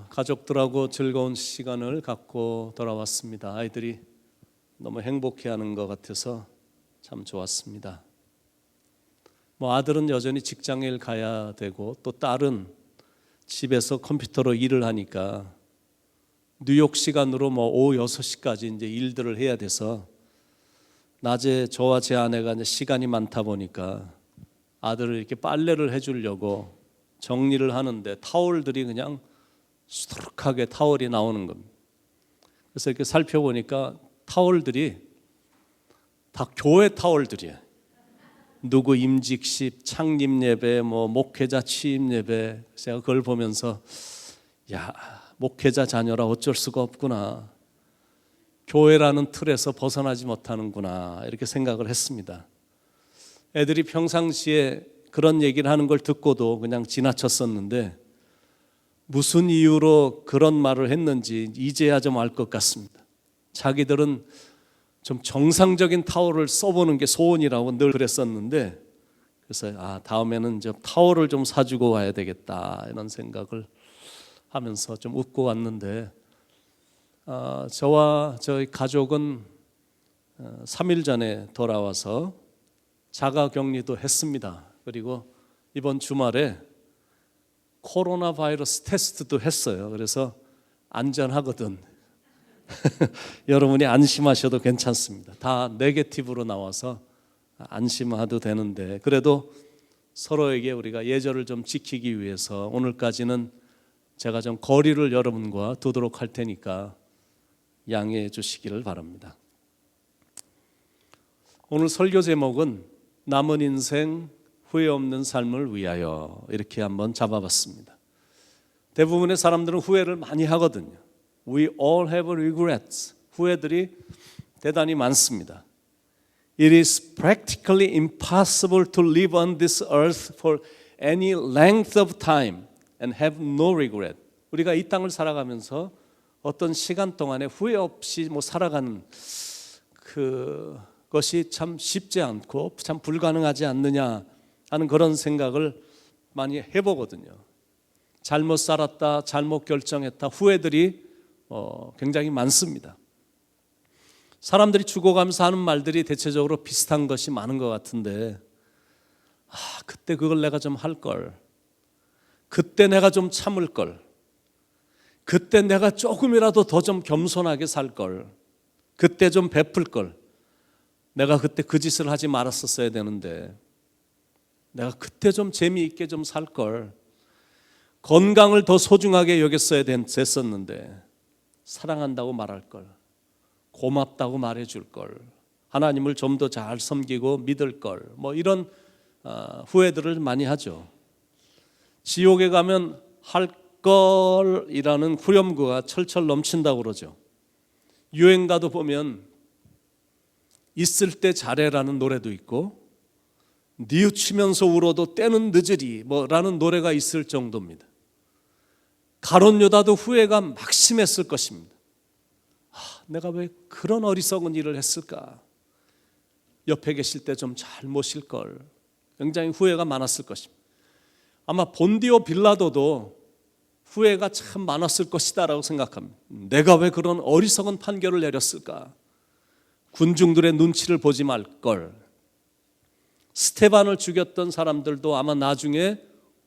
가족들하고 즐거운 시간을 갖고 돌아왔습니다. 아이들이 너무 행복해하는 것 같아서 참 좋았습니다. 아들은 여전히 직장에 가야 되고 또 딸은 집에서 컴퓨터로 일을 하니까 뉴욕 시간으로 오후 6시까지 이제 일들을 해야 돼서 낮에 저와 제 아내가 이제 시간이 많다 보니까 아들을 이렇게 빨래를 해주려고 정리를 하는데 타월들이 그냥 수두룩하게 타월이 나오는 겁니다. 그래서 이렇게 살펴보니까 타월들이 다 교회 타월들이에요. 누구 임직식, 창립예배, 목회자 취임예배. 제가 그걸 보면서 목회자 자녀라 어쩔 수가 없구나. 교회라는 틀에서 벗어나지 못하는구나 이렇게 생각을 했습니다. 애들이 평상시에 그런 얘기를 하는 걸 듣고도 그냥 지나쳤었는데 무슨 이유로 그런 말을 했는지 이제야 좀 알 것 같습니다. 자기들은 좀 정상적인 타월을 써보는 게 소원이라고 늘 그랬었는데 그래서 다음에는 좀 타월을 좀 사주고 와야 되겠다 이런 생각을 하면서 좀 웃고 왔는데 저와 저희 가족은 3일 전에 돌아와서 자가격리도 했습니다. 그리고 이번 주말에 코로나 바이러스 테스트도 했어요. 그래서 안전하거든. 여러분이 안심하셔도 괜찮습니다. 다 네게티브로 나와서 안심해도 되는데 그래도 서로에게 우리가 예절을 좀 지키기 위해서 오늘까지는 제가 좀 거리를 여러분과 두도록 할 테니까 양해해 주시기를 바랍니다. 오늘 설교 제목은 남은 인생 후회 없는 삶을 위하여 이렇게 한번 잡아봤습니다. 대부분의 사람들은 후회를 많이 하거든요. We all have regrets. 후회들이 대단히 많습니다. It is practically impossible to live on this earth for any length of time and have no regret. 우리가 이 땅을 살아가면서 어떤 시간 동안에 후회 없이 살아가는 그것이 참 쉽지 않고 참 불가능하지 않느냐 하는 그런 생각을 많이 해보거든요. 잘못 살았다, 잘못 결정했다, 후회들이 굉장히 많습니다. 사람들이 죽어가면서 하는 말들이 대체적으로 비슷한 것이 많은 것 같은데 그때 그걸 내가 좀 할 걸, 그때 내가 좀 참을 걸, 그때 내가 조금이라도 더 좀 겸손하게 살 걸, 그때 좀 베풀 걸, 내가 그때 그 짓을 하지 말았었어야 되는데 내가 그때 좀 재미있게 좀 살 걸, 건강을 더 소중하게 여겼어야 됐었는데 사랑한다고 말할 걸, 고맙다고 말해줄 걸, 하나님을 좀 더 잘 섬기고 믿을 걸, 이런 후회들을 많이 하죠. 지옥에 가면 할 걸이라는 후렴구가 철철 넘친다고 그러죠. 유행가도 보면 있을 때 잘해라는 노래도 있고 뉘우치면서 울어도 때는 늦으리 라는 노래가 있을 정도입니다. 가룟 유다도 후회가 막심했을 것입니다. 내가 왜 그런 어리석은 일을 했을까? 옆에 계실 때 좀 잘 모실 걸. 굉장히 후회가 많았을 것입니다. 아마 본디오 빌라도도 후회가 참 많았을 것이다라고 생각합니다. 내가 왜 그런 어리석은 판결을 내렸을까? 군중들의 눈치를 보지 말 걸. 스테반을 죽였던 사람들도 아마 나중에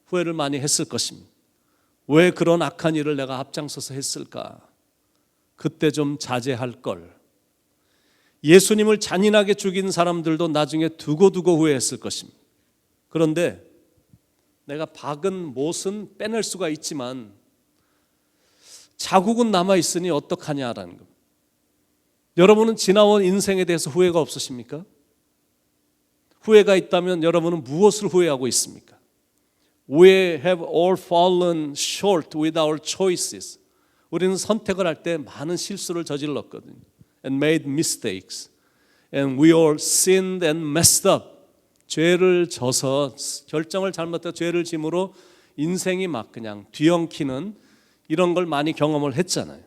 후회를 많이 했을 것입니다. 왜 그런 악한 일을 내가 앞장서서 했을까? 그때 좀 자제할 걸. 예수님을 잔인하게 죽인 사람들도 나중에 두고두고 후회했을 것입니다. 그런데 내가 박은 못은 빼낼 수가 있지만 자국은 남아있으니 어떡하냐라는 겁니다. 여러분은 지나온 인생에 대해서 후회가 없으십니까? 후회가 있다면 여러분은 무엇을 후회하고 있습니까? We have all fallen short with our choices. 우리는 선택을 할 때 많은 실수를 저질렀거든요. And made mistakes. And we all sinned and messed up. 죄를 져서 결정을 잘못해서 죄를 짐으로 인생이 막 그냥 뒤엉키는 이런 걸 많이 경험을 했잖아요.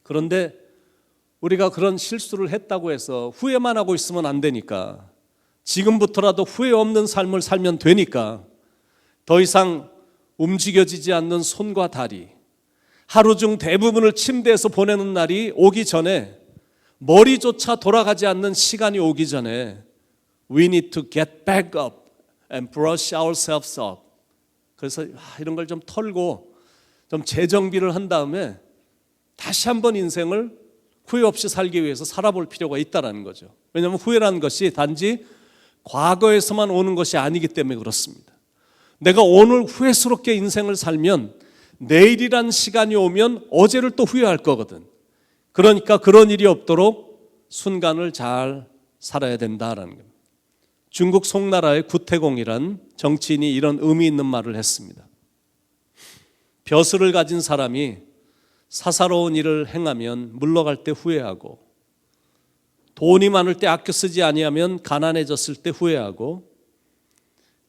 그런데 우리가 그런 실수를 했다고 해서 후회만 하고 있으면 안 되니까 지금부터라도 후회 없는 삶을 살면 되니까 더 이상 움직여지지 않는 손과 다리, 하루 중 대부분을 침대에서 보내는 날이 오기 전에, 머리조차 돌아가지 않는 시간이 오기 전에 We need to get back up and brush ourselves up. 그래서 이런 걸 좀 털고 좀 재정비를 한 다음에 다시 한번 인생을 후회 없이 살기 위해서 살아볼 필요가 있다는 거죠. 왜냐하면 후회라는 것이 단지 과거에서만 오는 것이 아니기 때문에 그렇습니다. 내가 오늘 후회스럽게 인생을 살면 내일이란 시간이 오면 어제를 또 후회할 거거든. 그러니까 그런 일이 없도록 순간을 잘 살아야 된다라는 겁니다. 중국 송나라의 구태공이란 정치인이 이런 의미 있는 말을 했습니다. 벼슬을 가진 사람이 사사로운 일을 행하면 물러갈 때 후회하고, 돈이 많을 때 아껴 쓰지 아니하면 가난해졌을 때 후회하고,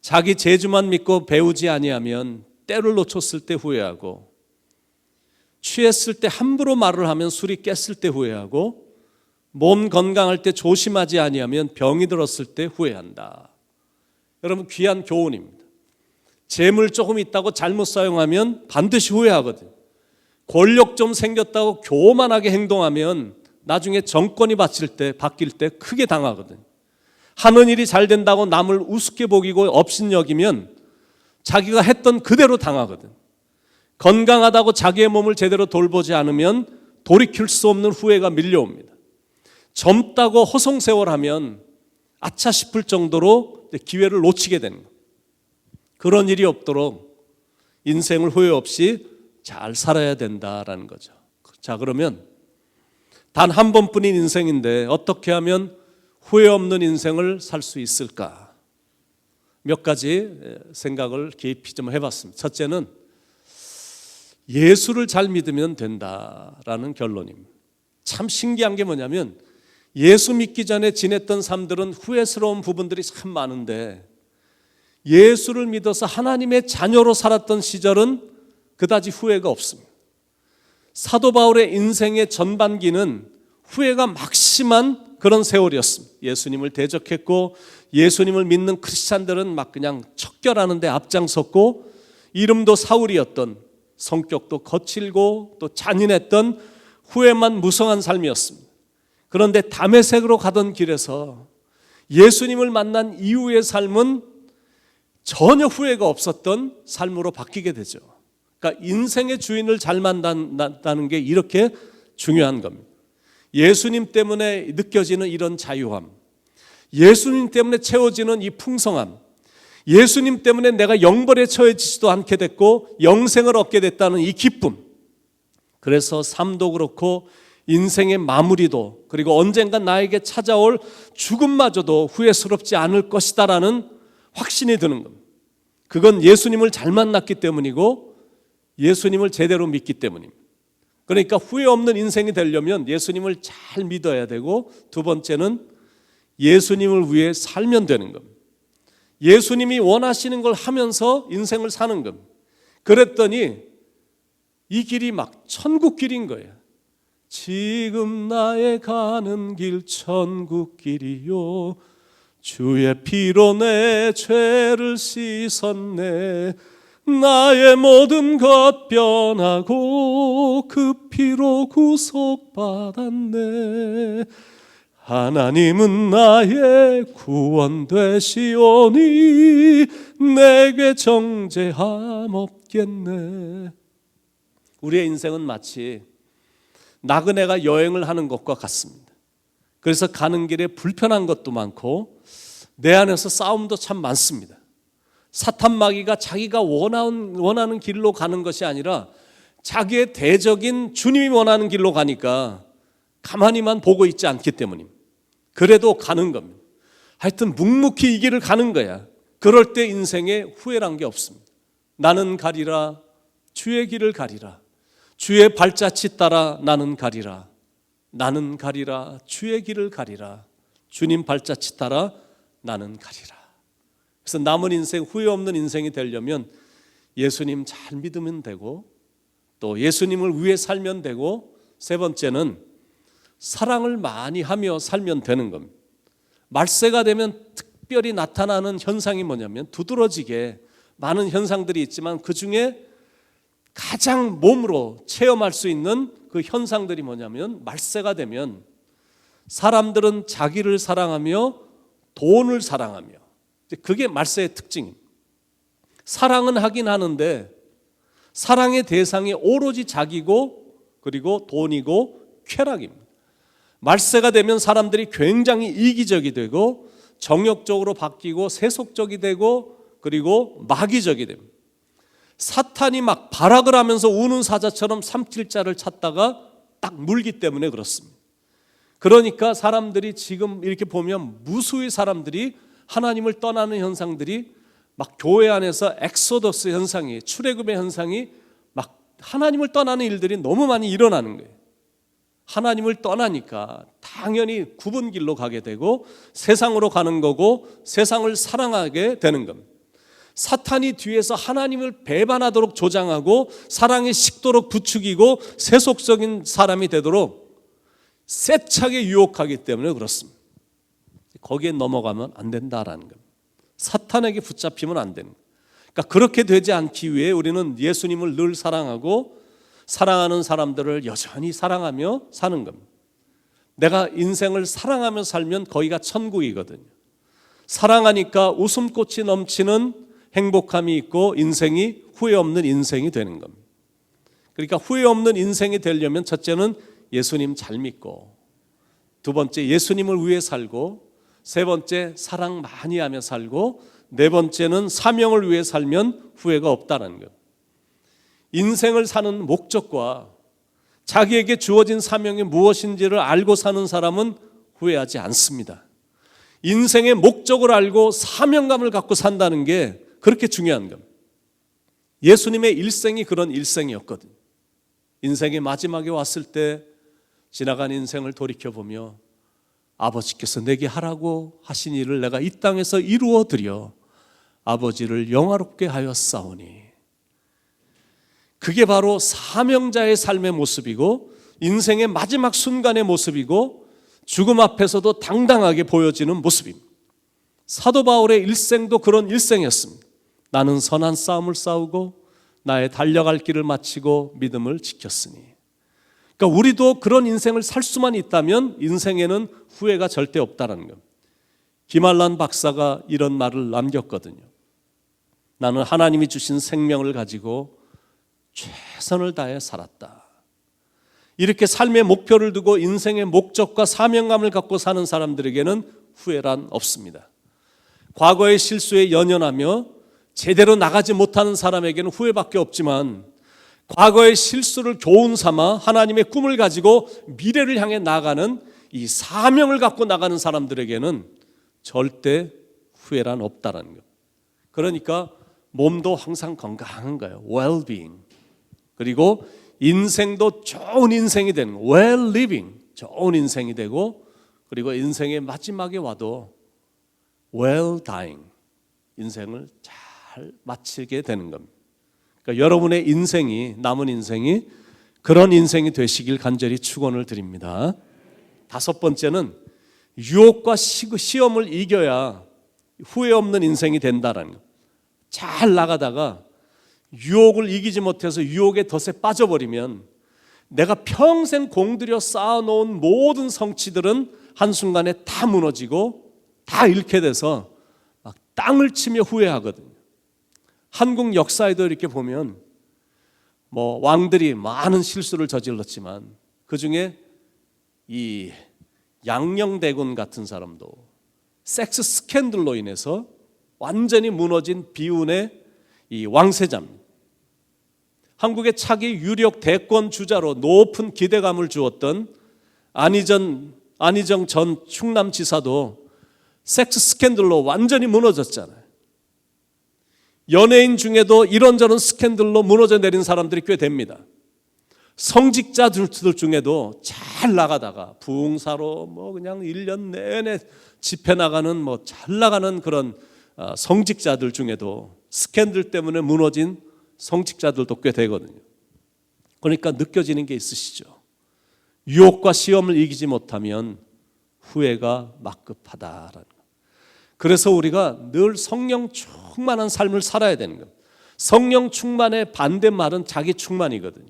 자기 재주만 믿고 배우지 아니하면 때를 놓쳤을 때 후회하고, 취했을 때 함부로 말을 하면 술이 깼을 때 후회하고, 몸 건강할 때 조심하지 아니하면 병이 들었을 때 후회한다. 여러분, 귀한 교훈입니다. 재물 조금 있다고 잘못 사용하면 반드시 후회하거든. 권력 좀 생겼다고 교만하게 행동하면 나중에 정권이 바뀔 때 크게 당하거든. 하는 일이 잘 된다고 남을 우습게 보기고 업신여기면 자기가 했던 그대로 당하거든. 건강하다고 자기의 몸을 제대로 돌보지 않으면 돌이킬 수 없는 후회가 밀려옵니다. 젊다고 허송세월하면 아차 싶을 정도로 기회를 놓치게 되는 거예요. 그런 일이 없도록 인생을 후회 없이 잘 살아야 된다라는 거죠. 자, 그러면 단 한 번뿐인 인생인데 어떻게 하면 후회 없는 인생을 살 수 있을까? 몇 가지 생각을 깊이 좀 해봤습니다. 첫째는 예수를 잘 믿으면 된다라는 결론입니다. 참 신기한 게 뭐냐면 예수 믿기 전에 지냈던 삶들은 후회스러운 부분들이 참 많은데 예수를 믿어서 하나님의 자녀로 살았던 시절은 그다지 후회가 없습니다. 사도 바울의 인생의 전반기는 후회가 막심한 그런 세월이었습니다. 예수님을 대적했고 예수님을 믿는 크리스찬들은 막 그냥 척결하는 데 앞장섰고, 이름도 사울이었던, 성격도 거칠고 또 잔인했던 후회만 무성한 삶이었습니다. 그런데 다메섹으로 가던 길에서 예수님을 만난 이후의 삶은 전혀 후회가 없었던 삶으로 바뀌게 되죠. 그러니까 인생의 주인을 잘 만난다는 게 이렇게 중요한 겁니다. 예수님 때문에 느껴지는 이런 자유함, 예수님 때문에 채워지는 이 풍성함, 예수님 때문에 내가 영벌에 처해지지도 않게 됐고 영생을 얻게 됐다는 이 기쁨, 그래서 삶도 그렇고 인생의 마무리도, 그리고 언젠가 나에게 찾아올 죽음마저도 후회스럽지 않을 것이다라는 확신이 드는 겁니다. 그건 예수님을 잘 만났기 때문이고 예수님을 제대로 믿기 때문입니다. 그러니까 후회 없는 인생이 되려면 예수님을 잘 믿어야 되고, 두 번째는 예수님을 위해 살면 되는 겁니다. 예수님이 원하시는 걸 하면서 인생을 사는 겁니다. 그랬더니 이 길이 막 천국 길인 거예요. 지금 나의 가는 길 천국 길이요, 주의 피로 내 죄를 씻었네, 나의 모든 것 변하고 그 피로 구속받았네, 하나님은 나의 구원 되시오니 내게 정죄함 없겠네. 우리의 인생은 마치 나그네가 여행을 하는 것과 같습니다. 그래서 가는 길에 불편한 것도 많고 내 안에서 싸움도 참 많습니다. 사탄 마귀가 자기가 원하는 길로 가는 것이 아니라 자기의 대적인 주님이 원하는 길로 가니까 가만히만 보고 있지 않기 때문입니다. 그래도 가는 겁니다. 하여튼 묵묵히 이 길을 가는 거야. 그럴 때 인생에 후회란 게 없습니다. 나는 가리라, 주의 길을 가리라, 주의 발자취 따라 나는 가리라, 나는 가리라, 주의 길을 가리라, 주님 발자취 따라 나는 가리라. 그래서 남은 인생, 후회 없는 인생이 되려면 예수님 잘 믿으면 되고, 또 예수님을 위해 살면 되고, 세 번째는 사랑을 많이 하며 살면 되는 겁니다. 말세가 되면 특별히 나타나는 현상이 뭐냐면 두드러지게 많은 현상들이 있지만 그 중에 가장 몸으로 체험할 수 있는 그 현상들이 뭐냐면, 말세가 되면 사람들은 자기를 사랑하며 돈을 사랑하며, 그게 말세의 특징입니다. 사랑은 하긴 하는데 사랑의 대상이 오로지 자기고 그리고 돈이고 쾌락입니다. 말세가 되면 사람들이 굉장히 이기적이 되고 정욕적으로 바뀌고 세속적이 되고 그리고 마귀적이 됩니다. 사탄이 막 발악을 하면서 우는 사자처럼 삼킬 자를 찾다가 딱 물기 때문에 그렇습니다. 그러니까 사람들이 지금 이렇게 보면 무수히 사람들이 하나님을 떠나는 현상들이 막 교회 안에서 엑소더스 현상이, 출애굽의 현상이 막 하나님을 떠나는 일들이 너무 많이 일어나는 거예요. 하나님을 떠나니까 당연히 굽은 길로 가게 되고 세상으로 가는 거고 세상을 사랑하게 되는 겁니다. 사탄이 뒤에서 하나님을 배반하도록 조장하고 사랑에 식도록 부추기고 세속적인 사람이 되도록 세차게 유혹하기 때문에 그렇습니다. 거기에 넘어가면 안 된다라는 겁니다. 사탄에게 붙잡히면 안 되는 거예요. 그러니까 그렇게 되지 않기 위해 우리는 예수님을 늘 사랑하고 사랑하는 사람들을 여전히 사랑하며 사는 겁니다. 내가 인생을 사랑하며 살면 거기가 천국이거든요. 사랑하니까 웃음꽃이 넘치는 행복함이 있고 인생이 후회 없는 인생이 되는 겁니다. 그러니까 후회 없는 인생이 되려면 첫째는 예수님 잘 믿고, 두 번째 예수님을 위해 살고, 세 번째 사랑 많이 하며 살고, 네 번째는 사명을 위해 살면 후회가 없다는 것. 인생을 사는 목적과 자기에게 주어진 사명이 무엇인지를 알고 사는 사람은 후회하지 않습니다. 인생의 목적을 알고 사명감을 갖고 산다는 게 그렇게 중요한 겁니다. 예수님의 일생이 그런 일생이었거든요. 인생의 마지막에 왔을 때 지나간 인생을 돌이켜보며 아버지께서 내게 하라고 하신 일을 내가 이 땅에서 이루어 드려 아버지를 영화롭게 하였사오니, 그게 바로 사명자의 삶의 모습이고 인생의 마지막 순간의 모습이고 죽음 앞에서도 당당하게 보여지는 모습입니다. 사도 바울의 일생도 그런 일생이었습니다. 나는 선한 싸움을 싸우고 나의 달려갈 길을 마치고 믿음을 지켰으니. 그러니까 우리도 그런 인생을 살 수만 있다면 인생에는 후회가 절대 없다는 겁니다. 김한란 박사가 이런 말을 남겼거든요. 나는 하나님이 주신 생명을 가지고 최선을 다해 살았다. 이렇게 삶의 목표를 두고 인생의 목적과 사명감을 갖고 사는 사람들에게는 후회란 없습니다. 과거의 실수에 연연하며 제대로 나가지 못하는 사람에게는 후회밖에 없지만, 과거의 실수를 교훈 삼아 하나님의 꿈을 가지고 미래를 향해 나가는 이 사명을 갖고 나가는 사람들에게는 절대 후회란 없다는 것. 그러니까 몸도 항상 건강한 거예요. well-being. 그리고 인생도 좋은 인생이 되는 거예요. well-living. 좋은 인생이 되고, 그리고 인생의 마지막에 와도 well-dying. 인생을 잘 마치게 되는 겁니다. 그러니까 여러분의 인생이, 남은 인생이 그런 인생이 되시길 간절히 축원을 드립니다. 다섯 번째는 유혹과 시험을 이겨야 후회 없는 인생이 된다라는 것. 잘 나가다가 유혹을 이기지 못해서 유혹의 덫에 빠져버리면 내가 평생 공들여 쌓아놓은 모든 성취들은 한순간에 다 무너지고 다 잃게 돼서 막 땅을 치며 후회하거든요. 한국 역사에도 이렇게 보면 왕들이 많은 실수를 저질렀지만 그 중에 이 양녕대군 같은 사람도 섹스 스캔들로 인해서 완전히 무너진 비운의 이 왕세자입니다. 한국의 차기 유력 대권 주자로 높은 기대감을 주었던 안희정 전 충남지사도 섹스 스캔들로 완전히 무너졌잖아요. 연예인 중에도 이런저런 스캔들로 무너져 내린 사람들이 꽤 됩니다. 성직자들 중에도 잘 나가다가 부흥사로 그냥 1년 내내 집회 나가는 잘 나가는 그런 성직자들 중에도 스캔들 때문에 무너진 성직자들도 꽤 되거든요. 그러니까 느껴지는 게 있으시죠. 유혹과 시험을 이기지 못하면 후회가 막급하다라는 것. 그래서 우리가 늘 성령 충만한 삶을 살아야 되는 겁니다. 성령 충만의 반대말은 자기 충만이거든요.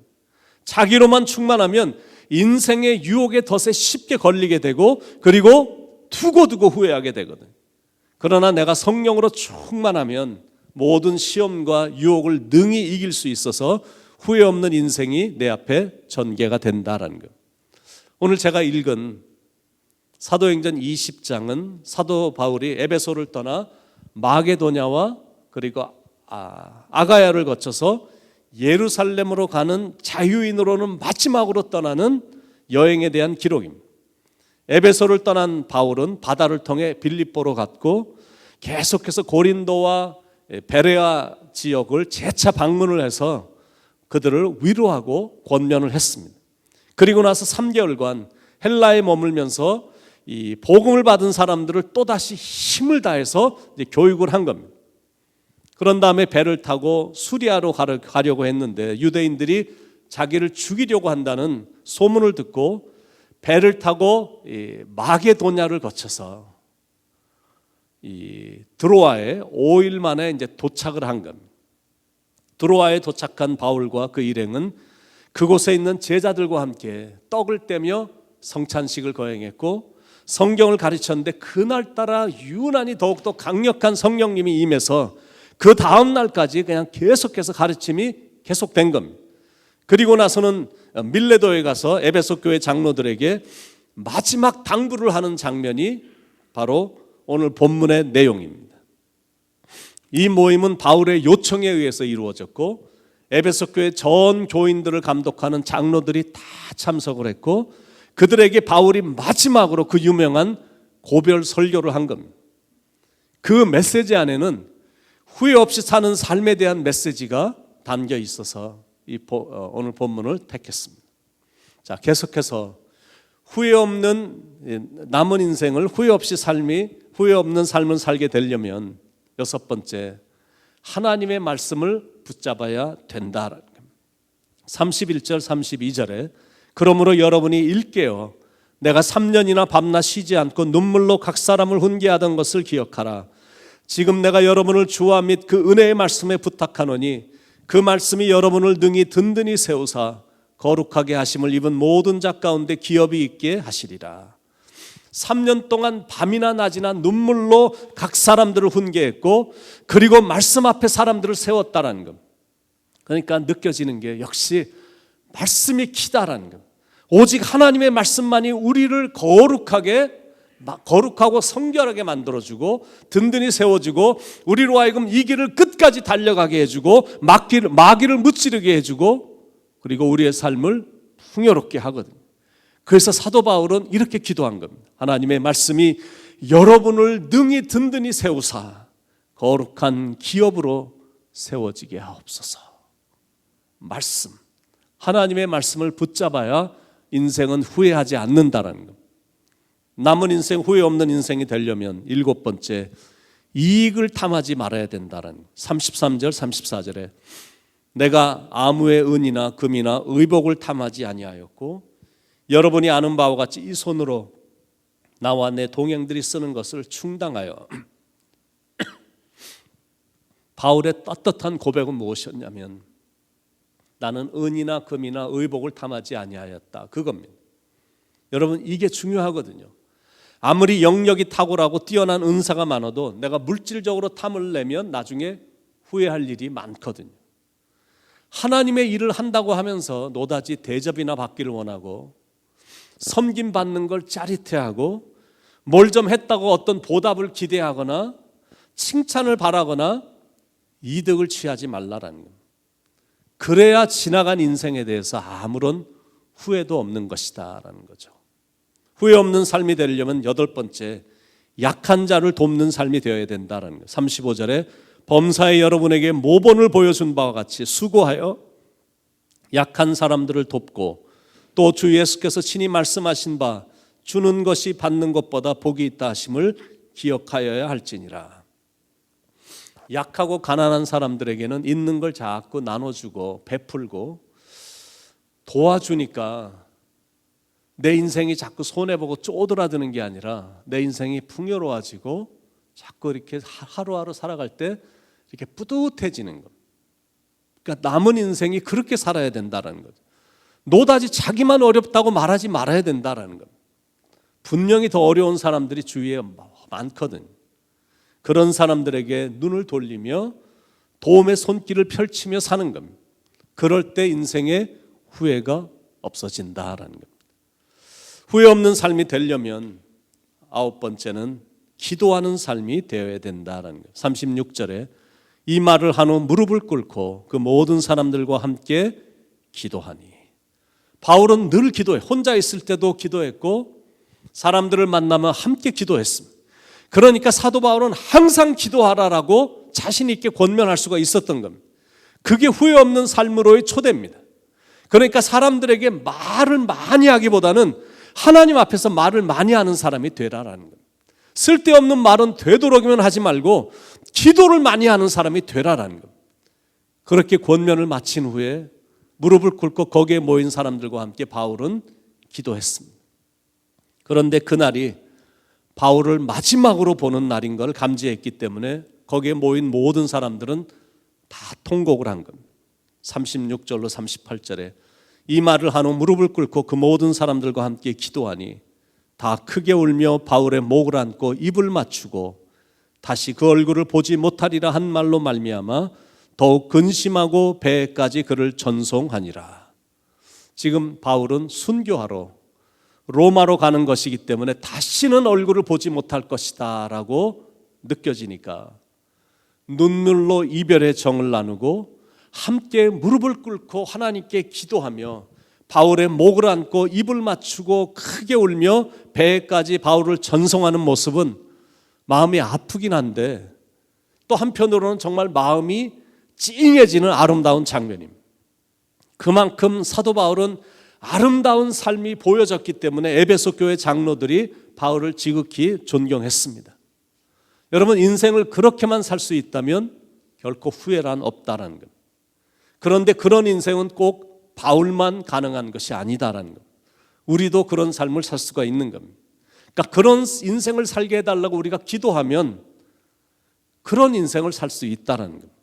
자기로만 충만하면 인생의 유혹의 덫에 쉽게 걸리게 되고 그리고 두고두고 후회하게 되거든요. 그러나 내가 성령으로 충만하면 모든 시험과 유혹을 능히 이길 수 있어서 후회 없는 인생이 내 앞에 전개가 된다라는 것. 오늘 제가 읽은 사도행전 20장은 사도 바울이 에베소를 떠나 마게도냐와 그리고 아가야를 거쳐서 예루살렘으로 가는 자유인으로는 마지막으로 떠나는 여행에 대한 기록입니다. 에베소를 떠난 바울은 바다를 통해 빌립보로 갔고 계속해서 고린도와 베레아 지역을 재차 방문을 해서 그들을 위로하고 권면을 했습니다. 그리고 나서 3개월간 헬라에 머물면서 이 복음을 받은 사람들을 또다시 힘을 다해서 교육을 한 겁니다. 그런 다음에 배를 타고 수리아로 가려고 했는데 유대인들이 자기를 죽이려고 한다는 소문을 듣고 배를 타고 마게도냐를 거쳐서 드로아에 5일 만에 이제 도착을 한 겁니다. 드로아에 도착한 바울과 그 일행은 그곳에 있는 제자들과 함께 떡을 떼며 성찬식을 거행했고 성경을 가르쳤는데 그날따라 유난히 더욱더 강력한 성령님이 임해서 그 다음 날까지 그냥 계속해서 가르침이 계속된 겁니다. 그리고 나서는 밀레도에 가서 에베소 교회 장로들에게 마지막 당부를 하는 장면이 바로 오늘 본문의 내용입니다. 이 모임은 바울의 요청에 의해서 이루어졌고 에베소 교회 전 교인들을 감독하는 장로들이 다 참석을 했고 그들에게 바울이 마지막으로 그 유명한 고별 설교를 한 겁니다. 그 메시지 안에는 후회 없이 사는 삶에 대한 메시지가 담겨 있어서 오늘 본문을 택했습니다. 자, 계속해서 후회 없는 남은 인생을 후회 없는 삶을 살게 되려면 6번째, 하나님의 말씀을 붙잡아야 된다라는 겁니다. 31절 32절에 그러므로 여러분이 일깨어 내가 3년이나 밤낮 쉬지 않고 눈물로 각 사람을 훈계하던 것을 기억하라. 지금 내가 여러분을 주와 및 그 은혜의 말씀에 부탁하노니 그 말씀이 여러분을 능히 든든히 세우사 거룩하게 하심을 입은 모든 자 가운데 기업이 있게 하시리라. 3년 동안 밤이나 낮이나 눈물로 각 사람들을 훈계했고 그리고 말씀 앞에 사람들을 세웠다라는 것. 그러니까 느껴지는 게 역시 말씀이 키다라는 것. 오직 하나님의 말씀만이 우리를 거룩하고 성결하게 만들어주고 든든히 세워주고 우리로 하여금 이 길을 끝까지 달려가게 해주고 마귀를 무찌르게 해주고 그리고 우리의 삶을 풍요롭게 하거든요. 그래서 사도 바울은 이렇게 기도한 겁니다. 하나님의 말씀이 여러분을 능히 든든히 세우사 거룩한 기업으로 세워지게 하옵소서. 말씀, 하나님의 말씀을 붙잡아야 인생은 후회하지 않는다라는 것. 남은 인생, 후회 없는 인생이 되려면 7번째, 이익을 탐하지 말아야 된다는 33절 34절에 내가 아무의 은이나 금이나 의복을 탐하지 아니하였고 여러분이 아는 바와 같이 이 손으로 나와 내 동행들이 쓰는 것을 충당하여. 바울의 떳떳한 고백은 무엇이었냐면 나는 은이나 금이나 의복을 탐하지 아니하였다, 그겁니다. 여러분, 이게 중요하거든요. 아무리 영역이 탁월하고 뛰어난 은사가 많아도 내가 물질적으로 탐을 내면 나중에 후회할 일이 많거든요. 하나님의 일을 한다고 하면서 노다지 대접이나 받기를 원하고 섬김 받는 걸 짜릿해하고 뭘 좀 했다고 어떤 보답을 기대하거나 칭찬을 바라거나 이득을 취하지 말라라는 겁니다. 그래야 지나간 인생에 대해서 아무런 후회도 없는 것이다라는 거죠. 후회 없는 삶이 되려면 8번째, 약한 자를 돕는 삶이 되어야 된다는 거예요. 35절에 범사에 여러분에게 모본을 보여준 바와 같이 수고하여 약한 사람들을 돕고 또 주 예수께서 친히 말씀하신 바 주는 것이 받는 것보다 복이 있다 하심을 기억하여야 할지니라. 약하고 가난한 사람들에게는 있는 걸 자꾸 나눠주고 베풀고 도와주니까 내 인생이 자꾸 손해보고 쪼드라드는 게 아니라 내 인생이 풍요로워지고 자꾸 이렇게 하루하루 살아갈 때 이렇게 뿌듯해지는 것. 그러니까 남은 인생이 그렇게 살아야 된다는 거죠. 노다지 자기만 어렵다고 말하지 말아야 된다는 겁니다. 분명히 더 어려운 사람들이 주위에 많거든요. 그런 사람들에게 눈을 돌리며 도움의 손길을 펼치며 사는 겁니다. 그럴 때 인생에 후회가 없어진다라는 겁니다. 후회 없는 삶이 되려면 9번째는 기도하는 삶이 되어야 된다라는 거예요. 36절에 이 말을 한 후 무릎을 꿇고 그 모든 사람들과 함께 기도하니. 바울은 늘 기도해. 혼자 있을 때도 기도했고 사람들을 만나면 함께 기도했습니다. 그러니까 사도 바울은 항상 기도하라라고 자신 있게 권면할 수가 있었던 겁니다. 그게 후회 없는 삶으로의 초대입니다. 그러니까 사람들에게 말을 많이 하기보다는 하나님 앞에서 말을 많이 하는 사람이 되라라는 겁니다. 쓸데없는 말은 되도록이면 하지 말고 기도를 많이 하는 사람이 되라라는 겁니다. 그렇게 권면을 마친 후에 무릎을 꿇고 거기에 모인 사람들과 함께 바울은 기도했습니다. 그런데 그날이 바울을 마지막으로 보는 날인 걸 감지했기 때문에 거기에 모인 모든 사람들은 다 통곡을 한 겁니다. 36절로 38절에 이 말을 한 후 무릎을 꿇고 그 모든 사람들과 함께 기도하니 다 크게 울며 바울의 목을 안고 입을 맞추고 다시 그 얼굴을 보지 못하리라 한 말로 말미암아 더욱 근심하고 배에까지 그를 전송하니라. 지금 바울은 순교하러 로마로 가는 것이기 때문에 다시는 얼굴을 보지 못할 것이다 라고 느껴지니까 눈물로 이별의 정을 나누고 함께 무릎을 꿇고 하나님께 기도하며 바울의 목을 안고 입을 맞추고 크게 울며 배에까지 바울을 전송하는 모습은 마음이 아프긴 한데 또 한편으로는 정말 마음이 찡해지는 아름다운 장면입니다. 그만큼 사도 바울은 아름다운 삶이 보여졌기 때문에 에베소 교회 장로들이 바울을 지극히 존경했습니다. 여러분, 인생을 그렇게만 살 수 있다면 결코 후회란 없다라는 겁니다. 그런데 그런 인생은 꼭 바울만 가능한 것이 아니다라는 겁니다. 우리도 그런 삶을 살 수가 있는 겁니다. 그러니까 그런 인생을 살게 해달라고 우리가 기도하면 그런 인생을 살 수 있다라는 겁니다.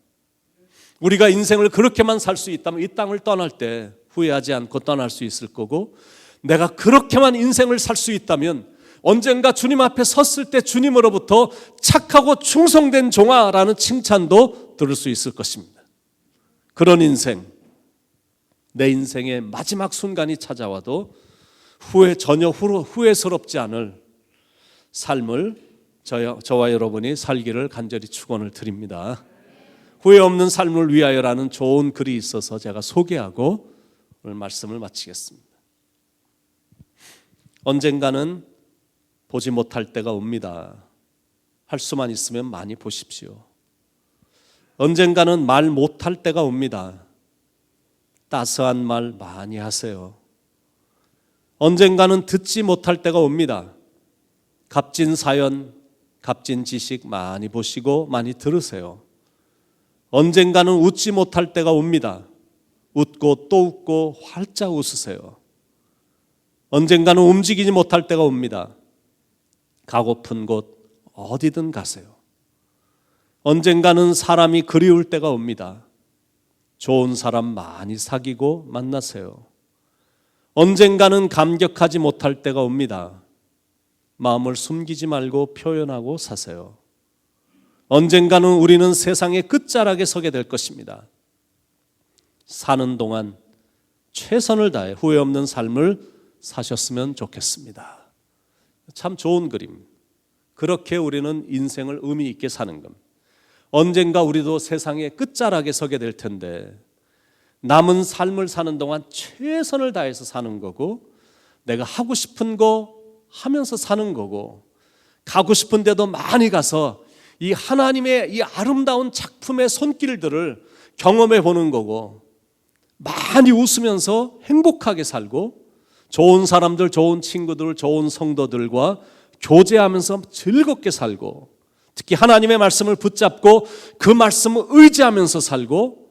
우리가 인생을 그렇게만 살 수 있다면 이 땅을 떠날 때 후회하지 않고 떠날 수 있을 거고, 내가 그렇게만 인생을 살 수 있다면 언젠가 주님 앞에 섰을 때 주님으로부터 착하고 충성된 종아라는 칭찬도 들을 수 있을 것입니다. 그런 인생, 내 인생의 마지막 순간이 찾아와도 전혀 후회스럽지 않을 삶을 저와 여러분이 살기를 간절히 축원을 드립니다. 후회 없는 삶을 위하여라는 좋은 글이 있어서 제가 소개하고 오늘 말씀을 마치겠습니다. 언젠가는 보지 못할 때가 옵니다. 할 수만 있으면 많이 보십시오. 언젠가는 말 못할 때가 옵니다. 따스한 말 많이 하세요. 언젠가는 듣지 못할 때가 옵니다. 값진 사연, 값진 지식 많이 보시고 많이 들으세요. 언젠가는 웃지 못할 때가 옵니다. 웃고 또 웃고 활짝 웃으세요. 언젠가는 움직이지 못할 때가 옵니다. 가고픈 곳 어디든 가세요. 언젠가는 사람이 그리울 때가 옵니다. 좋은 사람 많이 사귀고 만나세요. 언젠가는 감격하지 못할 때가 옵니다. 마음을 숨기지 말고 표현하고 사세요. 언젠가는 우리는 세상의 끝자락에 서게 될 것입니다. 사는 동안 최선을 다해 후회 없는 삶을 사셨으면 좋겠습니다. 참 좋은 그림. 그렇게 우리는 인생을 의미 있게 사는 겁니다. 언젠가 우리도 세상의 끝자락에 서게 될 텐데 남은 삶을 사는 동안 최선을 다해서 사는 거고, 내가 하고 싶은 거 하면서 사는 거고, 가고 싶은 데도 많이 가서 이 하나님의 이 아름다운 작품의 손길들을 경험해 보는 거고, 많이 웃으면서 행복하게 살고, 좋은 사람들, 좋은 친구들, 좋은 성도들과 교제하면서 즐겁게 살고, 특히 하나님의 말씀을 붙잡고 그 말씀을 의지하면서 살고,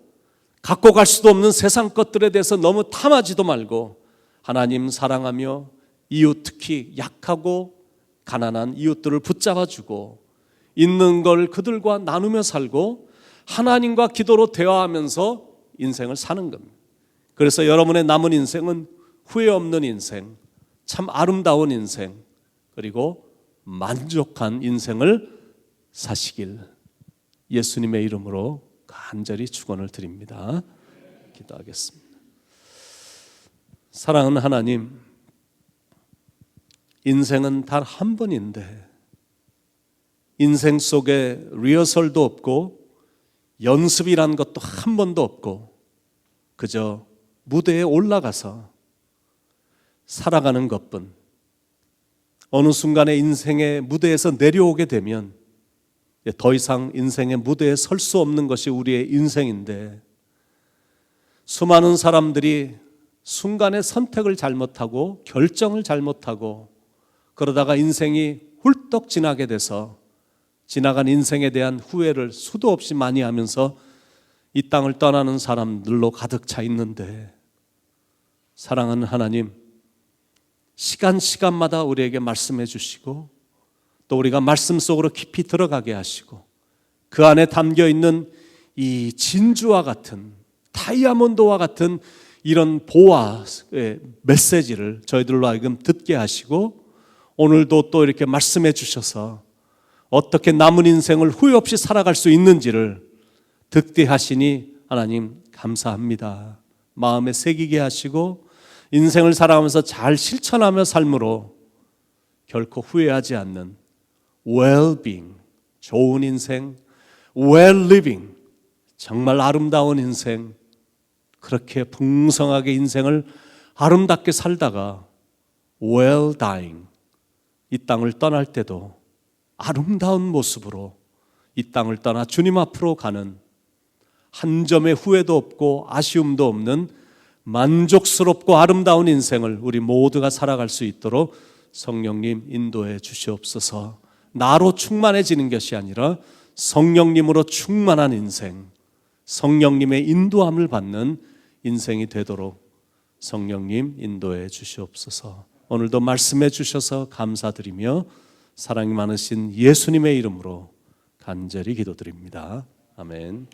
갖고 갈 수도 없는 세상 것들에 대해서 너무 탐하지도 말고 하나님 사랑하며 이웃, 특히 약하고 가난한 이웃들을 붙잡아주고 있는 걸 그들과 나누며 살고 하나님과 기도로 대화하면서 인생을 사는 겁니다. 그래서 여러분의 남은 인생은 후회 없는 인생, 참 아름다운 인생, 그리고 만족한 인생을 사시길 예수님의 이름으로 간절히 축원을 드립니다. 기도하겠습니다. 사랑하는 하나님, 인생은 단 한 번인데 인생 속에 리허설도 없고 연습이란 것도 한 번도 없고 그저 무대에 올라가서 살아가는 것뿐. 어느 순간에 인생의 무대에서 내려오게 되면 더 이상 인생의 무대에 설 수 없는 것이 우리의 인생인데, 수많은 사람들이 순간에 선택을 잘못하고 결정을 잘못하고 그러다가 인생이 훌떡 지나게 돼서 지나간 인생에 대한 후회를 수도 없이 많이 하면서 이 땅을 떠나는 사람들로 가득 차 있는데, 사랑하는 하나님, 시간마다 우리에게 말씀해 주시고 또 우리가 말씀 속으로 깊이 들어가게 하시고 그 안에 담겨 있는 이 진주와 같은, 다이아몬드와 같은 이런 보화의 메시지를 저희들로 하여금 듣게 하시고 오늘도 또 이렇게 말씀해 주셔서 어떻게 남은 인생을 후회 없이 살아갈 수 있는지를 듣게 하시니 하나님 감사합니다. 마음에 새기게 하시고 인생을 살아가면서 잘 실천하며 삶으로 결코 후회하지 않는 well-being, 좋은 인생, well-living, 정말 아름다운 인생, 그렇게 풍성하게 인생을 아름답게 살다가 well-dying, 이 땅을 떠날 때도 아름다운 모습으로 이 땅을 떠나 주님 앞으로 가는, 한 점의 후회도 없고 아쉬움도 없는 만족스럽고 아름다운 인생을 우리 모두가 살아갈 수 있도록 성령님 인도해 주시옵소서. 나로 충만해지는 것이 아니라 성령님으로 충만한 인생, 성령님의 인도함을 받는 인생이 되도록 성령님 인도해 주시옵소서. 오늘도 말씀해 주셔서 감사드리며 사랑이 많으신 예수님의 이름으로 간절히 기도드립니다. 아멘.